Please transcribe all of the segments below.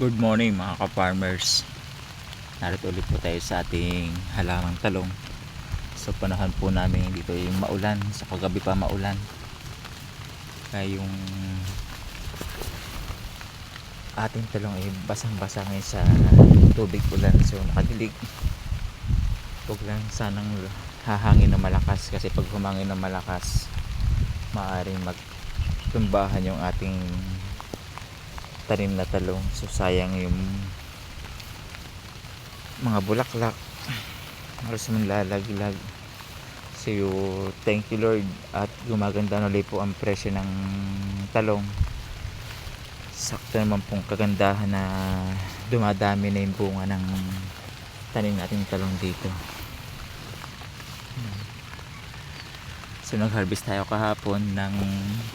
Good morning mga ka-farmers. Narito ulit po tayo sa ating halamang talong. Sa panahon po namin dito ay maulan. Sa kagabi pa maulan. Kaya yung ating talong ay basang-basa ngayon sa tubig ulan. So nakadilig. Huwag lang sanang hahangin na malakas. Kasi pag humangin na malakas, maaaring magtumbahan yung ating tanim na talong. So sayang yung mga bulaklak, halos manlalaglag. So thank you Lord, at gumaganda na ulit po ang presyo ng talong. Sakto naman pong kagandahan na dumadami na yung bunga ng tanim natin talong dito. So nag-harvest tayo kahapon ng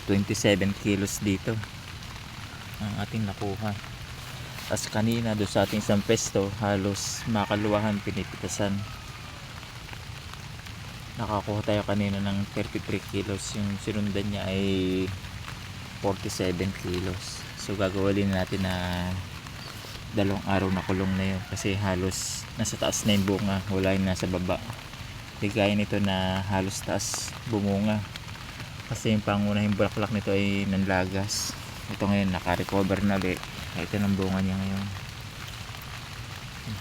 27 kilos dito ang ating nakuha. Tapos kanina doon sa ating isang pesto, halos makaluwahan pinipitasan. Nakakuha tayo kanina ng 33 kilos. Yung sinundan niya ay 47 kilos. So gagawin natin na 2 araw na kulong na yun. Kasi halos nasa taas na yung bunga, wala yung nasa baba. Ligaya nito na halos taas bumunga. Kasi yung pangunahing bulaklak nito ay nanlagas. Ito ngayon naka-recover na ulit. Ito ng bunga niya ngayon.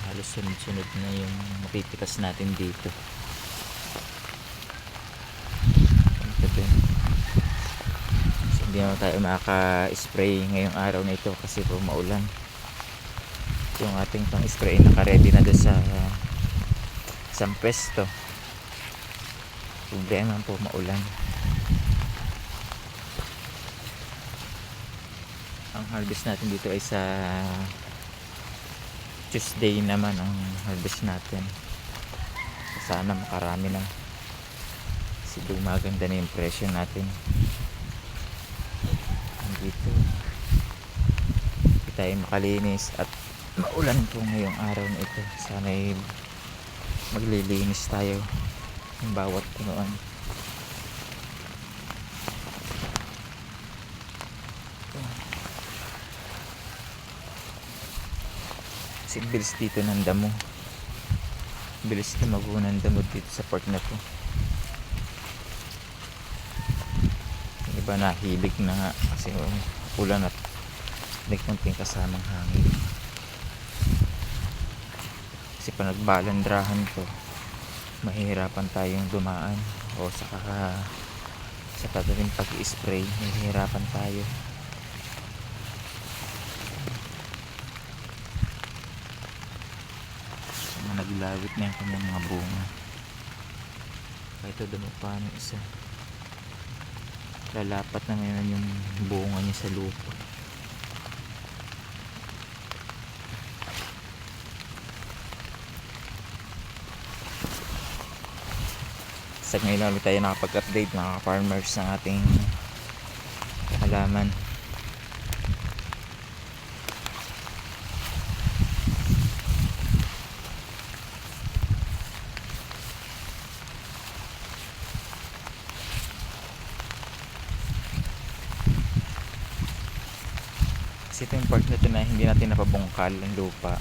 Halos sunod-sunod na yung mapipitas natin dito. So, hindi naman tayo makaka-spray ngayong araw na ito kasi po maulan. Yung ating pang-spray naka-ready na doon sa isang pwesto. Problema po maulan. Ang harvest natin dito ay sa Tuesday naman ang harvest natin. Sana makarami na. Kasi maganda na yung presyo natin. Dito hindi tayo makalinis at maulan po ngayong araw na ito. Sana ay maglilinis tayo ng bawat punuan. Kasi bilis dito ng damo. Bilis tumago ng damo dito sa part na to. Yung iba nahilig na nga kasi ulan at may konting kasamang hangin. Kasi pa nagbalandrahan to, mahihirapan tayong dumaan o sa patalim pag-i-spray, mahihirapan tayo. Naglawit na yung kanyang mga bunga. Kahit ito damo pa ng isa, lalapat na ngayon yung bunga niya sa lupa. Sa ngayon ulit tayo nakapag-update mga farmers ng ating halaman. Kasi ito yung part na ito na hindi natin napabungkal ang lupa.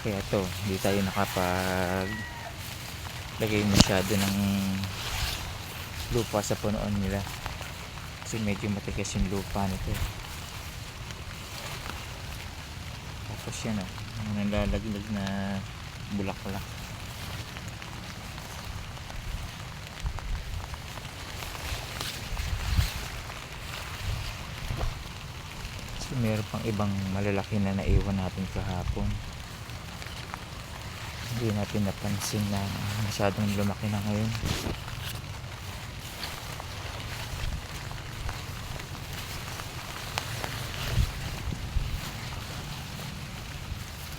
Kaya ito, hindi tayo nakapaglagay masyado ng lupa sa punuan nila. Kasi medyo matigas yung lupa nito. Tapos yan yung nalalaglag na bulaklak. Meron pang ibang malalaki na naiwan natin kahapon. Hindi natin napansin na masyadong lumaki na ngayon.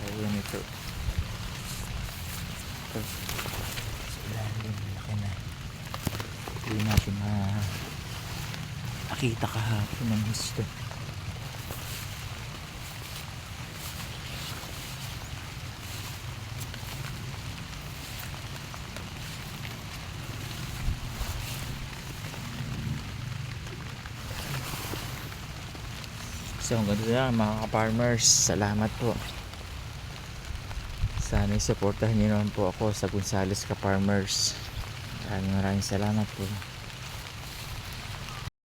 Ayan ito. Ito. Ilalim, malaki na. Hindi natin nakita kahapon ng gusto. So hanggang doon lang mga ka-farmers, salamat po. Sana supportahan niyo naman po ako sa Gonzales Ka-Farmers. Maraming salamat po.